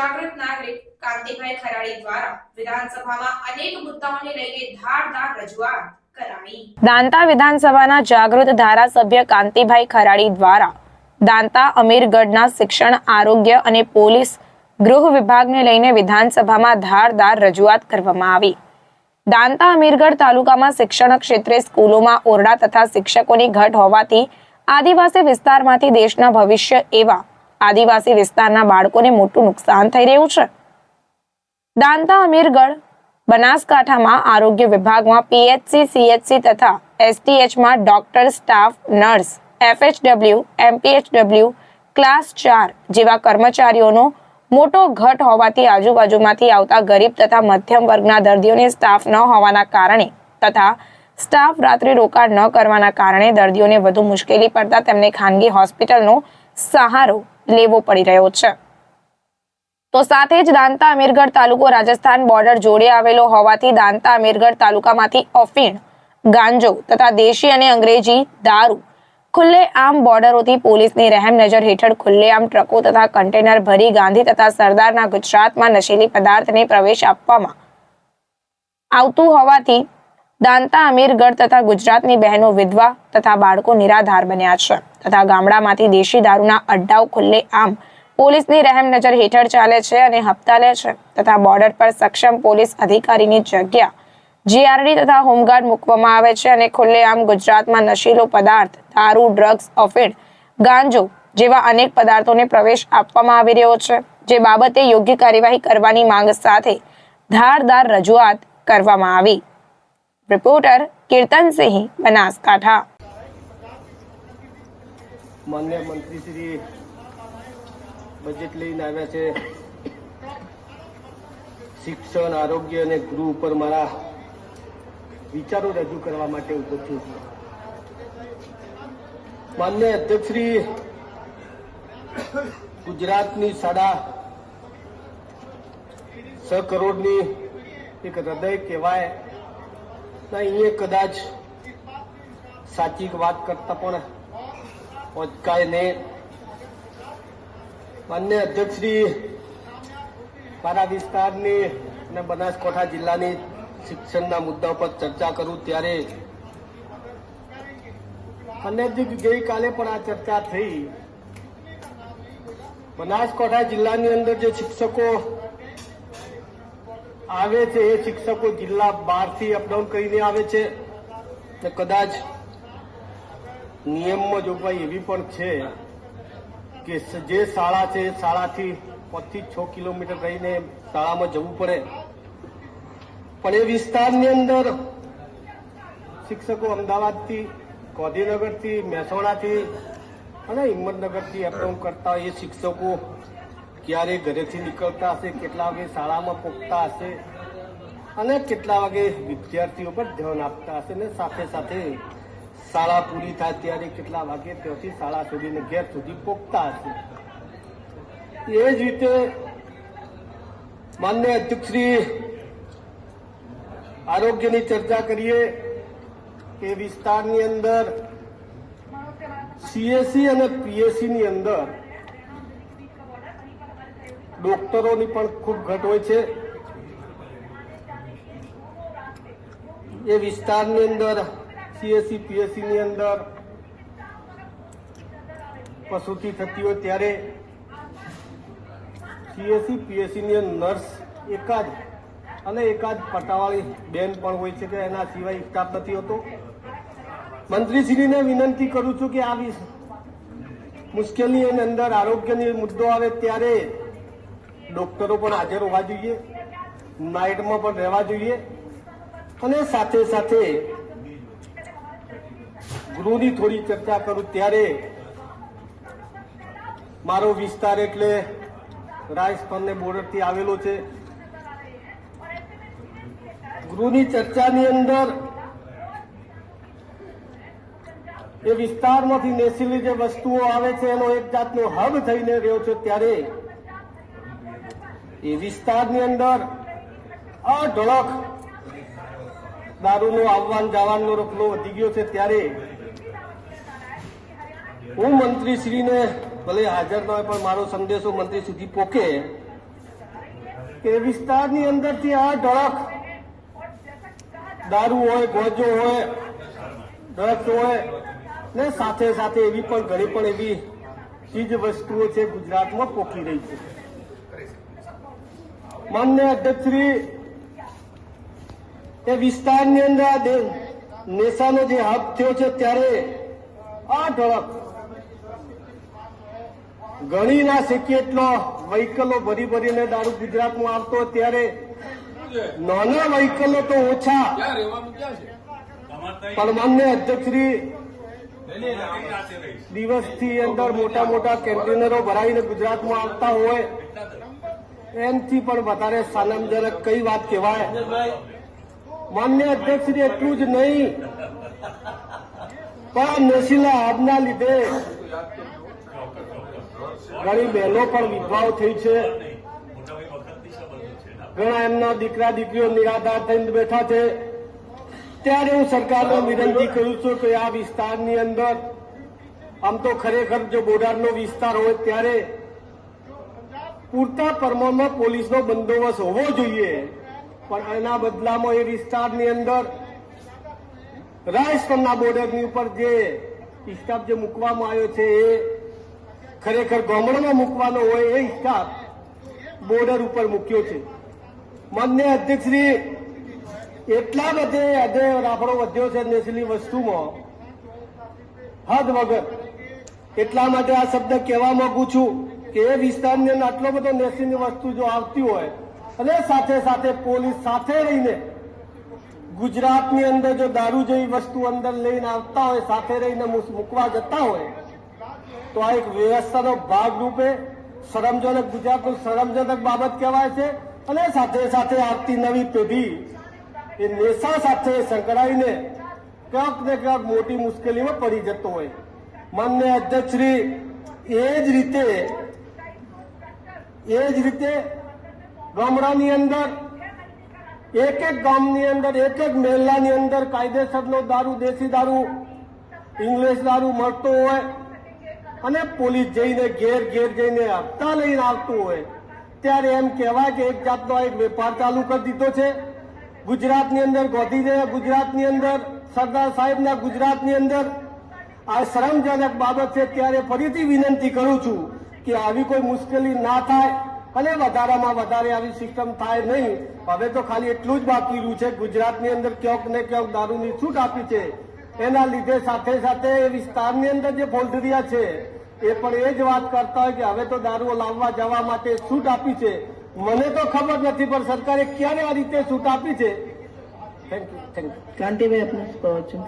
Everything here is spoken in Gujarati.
જાગૃત નાગરિક કાંતિભાઈ ખરાડી દ્વારા વિધાનસભામાં અનેક મુદ્દાઓને લઈને ધારદાર રજૂઆત કરાઈ। દાંતા વિધાનસભાના જાગૃત ધારાસભ્ય કાંતિભાઈ ખરાડી દ્વારા દાંતા અમીરગઢના શિક્ષણ, આરોગ્ય અને પોલીસ ગૃહ વિભાગને લઈને વિધાનસભામાં ધારદાર રજૂઆત કરવામાં આવી। દાંતા અમીરગઢ તાલુકામાં શિક્ષણ ક્ષેત્રે સ્કૂલોમાં ઓરડા તથા શિક્ષકોની ઘટ હોવાથી આદિવાસી વિસ્તારમાંથી દેશના ભવિષ્ય એવા આદિવાસી વિસ્તારના બાળકોને મોટું નુકસાન થઈ રહ્યું છે। દાંતા અમીરગઢ બનાસકાંઠામાં આરોગ્ય વિભાગમાં પીએચસી, સીએચસી તથા એસટીએચમાં doctor, staff nurse, FHW, MPHW, class 4 જેવા કર્મચારીઓનો મોટો ઘટ હોવાથી આજુબાજુમાંથી આવતા ગરીબ તથા મધ્યમ વર્ગના દર્દીઓને સ્ટાફ ન હોવાના કારણે તથા સ્ટાફ રાત્રિ રોકાણ ન કરવાના કારણે દર્દીઓને વધુ મુશ્કેલી પડતા તેમને ખાનગી હોસ્પિટલનો સહારો લેવો પડી રહ્યો છે। તો સાથે જ દાંતા અમીરગઢ તાલુકો રાજસ્થાન બોર્ડર જોડે આવેલો હોવાથી દાંતા અમીરગઢ તાલુકામાંથી અફીણ, ગાંજો તથા દેશી અને અંગ્રેજી દારૂ ખુલ્લેઆમ બોર્ડરોથી પોલીસની રહેમ નજર હેઠળ ખુલ્લેઆમ ટ્રકો તથા કન્ટેનર ભરી ગાંધી તથા સરદારના ગુજરાતમાં નશીલી પદાર્થને પ્રવેશ આપવામાં આવતું હોવાથી દાંતા અમીરગઢ તથા ગુજરાતની બહેનો વિધવા તથા બાળકો નિરાધાર બન્યા છે તથા ગામડામાંથી દેશી દારૂના અડ્ડાઓ ખુલ્લેઆમ પોલીસની રહેમ નજર હેઠળ ચાલે છે અને હપ્તા લે છે તથા બોર્ડર પર સક્ષમ પોલીસ અધિકારીની જગ્યા જીઆરડી તથા હોમગાર્ડ મૂકવામાં આવે છે અને ખુલ્લેઆમ ગુજરાતમાં નશીલો પદાર્થ, દારૂ, ડ્રગ્સ, અફીણ, ગાંજો જેવા અનેક પદાર્થોને પ્રવેશ આપવામાં આવી રહ્યો છે, જે બાબતે યોગ્ય કાર્યવાહી કરવાની માંગ સાથે ધારદાર રજૂઆત કરવામાં આવી। રિપોર્ટર કીર્તનસિંહ, બનાસકાંઠા। માન્ય મંત્રી શ્રી બજેટ લઈને આવ્યા છે। શિક્ષણ, આરોગ્ય અને ગૃહ ઉપર મારા વિચારો રજૂ કરવા માટે ઉભો છું। માન્ય અધ્યક્ષ શ્રી, ગુજરાતની 6.5 કરોડની એક હૃદય કહેવાય, અહીંયા કદાચ સાચી વાત કરતા પણ ઓચકાય નહીં। માન્ય અધ્યક્ષ શ્રી, મારા વિસ્તારની અને બનાસકાંઠા જિલ્લાની શિક્ષણના મુદ્દા પર ચર્ચા કરું ત્યારે અને ગઈકાલે પણ આ ચર્ચા થઈ। બનાસકાંઠા જિલ્લાની અંદર જે શિક્ષકો આવે છે એ શિક્ષકો જિલ્લા બહારથી અપડાઉન કરીને આવે છે અને કદાચ નિયમમાં જોગવાઈ એવી પણ છે કે જે શાળા છે એ શાળાથી 5 થી 6 કિલોમીટર રહીને શાળામાં જવું પડે, પણ એ વિસ્તારની અંદર શિક્ષકો અમદાવાદથી, ગાંધીનગરથી, મહેસાણાથી અને હિંમતનગરથી અપડાઉન કરતા એ શિક્ષકો ક્યારે ઘરેથી નીકળતા હશે, કેટલા વાગે શાળામાં પહોંચતા હશે અને કેટલા વાગે વિદ્યાર્થીઓ પર ધ્યાન આપતા હશે અને સાથે સાથે શાળા પૂરી થાય ત્યારે કેટલા વાગે ત્યાંથી શાળા સુધીને ઘેર સુધી પહોંચતા હશે। એ જ રીતે માન્ય અધ્યક્ષ શ્રી, આરોગ્યની ચર્ચા કરીએ કે વિસ્તારની અંદર સીએસસી અને પીએસસીની અંદર ડોક્ટરોની પણ ખૂબ ઘટ હોય છે। એ વિસ્તારની અંદર સીએસસી, પીએસસીની અંદર પ્રસૂતિ થતી હોય ત્યારે સીએસસી, પીએસસીની નર્સ એકાદ પટાવાળી બેન પણ હોય છે કે એના સિવાય સ્ટાફ નથી હોતો। મંત્રીશ્રીને વિનંતી કરું છું કે આ મુશ્કેલીની અંદર આરોગ્યની મુદ્દો આવે ત્યારે ડોક્ટરો પણ હાજર હોવા જોઈએ, નાઇટમાં પણ રહેવા જોઈએ અને સાથે સાથે ગૃહની થોડી ચર્ચા કરું ત્યારે મારો વિસ્તાર એટલે રાજસ્થાનને બોર્ડરથી આવેલો છે। ગૃહની ચર્ચાની અંદર એ વિસ્તારમાંથી નેશનલી જે વસ્તુઓ આવે છે એનો એક જાતનો હબ થઈને રહ્યો છે ત્યારે એ વિસ્તારની અંદર અઢળક દારૂનો આવવાન જવાનનો રકલો વધી ગયો છે ત્યારે હું મંત્રીશ્રીને ભલે હાજર ન હોય પણ મારો સંદેશો મંત્રી સુધી પહોંચે કે વિસ્તારની અંદરથી આ ઢળક દારૂ હોય, ગોજો હોય, ડ્રગ્સ હોય ને સાથે સાથે એવી પણ ઘણી પણ એવી ચીજ વસ્તુઓ છે ગુજરાતમાં પોકી રહી છે. માનનીય અધ્યક્ષશ્રી, એ વિસ્તારની અંદર આ નેશાનો જે હબ થયો છે ત્યારે આ ઢળક ગણી ના શકીએ એટલો વ્હીકલો ભરી ભરીને દારૂ ગુજરાતમાં આવતો, ત્યારે નાના વ્હીકલો તો ઓછા, પણ માન્ય અધ્યક્ષશ્રી દિવસથી અંદર મોટા મોટા કન્ટેનરો ભરાઈને ગુજરાતમાં આવતા હોય, એમથી પણ વધારે શરમજનક કઈ વાત કહેવાય. માન્ય અધ્યક્ષશ્રી, એટલું જ નહીં પણ નશીલા હબના લીધે ઘણી બહેનો પણ વિધવાઓ થઈ છે. ઘણા એમના દીકરા દીકરીઓ નિરાધાર થઈને બેઠા છે. ત્યારે હું સરકારને વિનંતી કરું છું કે આ વિસ્તારની અંદર આમ તો ખરેખર જો બોર્ડરનો વિસ્તાર હોય ત્યારે પૂરતા પ્રમાણમાં પોલીસનો બંદોબસ્ત હોવો જોઈએ, પણ એના બદલામાં એ વિસ્તારની અંદર રાજસ્થાનના બોર્ડરની ઉપર જે સ્ટાફ જે મૂકવામાં આવ્યો છે એ ખરેખર ગામડામાં મૂકવાનો હોય એ સ્ટાફ બોર્ડર ઉપર મૂક્યો છે. માન્ય અધ્યક્ષશ્રી, એટલા બધે હદે રાફડો વધ્યો છે નશીલી વસ્તુમાં હદ વગર. એટલા માટે આ શબ્દ કહેવા માંગુ છું કે એ વિસ્તારની અંદર આટલો બધો નશીની વસ્તુ જો આવતી હોય અને સાથે સાથે પોલીસ સાથે રહીને ગુજરાતની અંદર જો દારૂ જેવી વસ્તુ અંદર લઈને આવતા હોય, સાથે રહીને મૂકવા જતા હોય, તો આ એક વ્યવસ્થાનો ભાગરૂપે શરમજનક, ગુજરાતનું શરમજનક બાબત કહેવાય છે. અને સાથે સાથે આવતી નવી પેઢી એ નેશા સાથે સંકળાઈને ક્યાંક ને ક્યાંક મોટી મુશ્કેલીમાં પડી જતો હોય. માન્ય અધ્યક્ષશ્રી, એ જ રીતે ગામડાની અંદર એક એક ગામની અંદર, એક એક મહેલાની અંદર કાયદેસરનો દારૂ, દેશી દારૂ, ઇંગ્લિશ દારૂ મળતો હોય અને પોલીસ જઈને ઘેર ઘેર જઈને હપ્તા લઈને આવતું હોય, ત્યારે એમ કહેવાય કે એક જાતનો એક વેપાર ચાલુ કરી દીધો છે ગુજરાતની અંદર. ગાંધીજીના ગુજરાતની અંદર, સરદાર સાહેબના ગુજરાતની અંદર આ શરમજનક બાબત છે. ત્યારે ફરીથી વિનંતી કરું છું કે આવી કોઈ મુશ્કેલી ના થાય અને વધારામાં વધારે આવી સિસ્ટમ થાય નહીં. હવે તો ખાલી એટલું જ બાકી રહ્યું છે, ગુજરાતની અંદર ક્યાંક ને ક્યાંક દારૂની છૂટ આપી છે, એના લીધે સાથે સાથે એ વિસ્તારની અંદર જે ફોલ્ટરિયા છે એ પણ એ જ વાત કરતા હોય કે હવે તો દારૂ લાવવા જવા માટે છૂટ આપી છે. મને તો ખબર નથી, પણ સરકારે ક્યારે આ રીતે છૂટ આપી છે. Thank you. કાંતિભાઈ, આપનું શું કહો છો?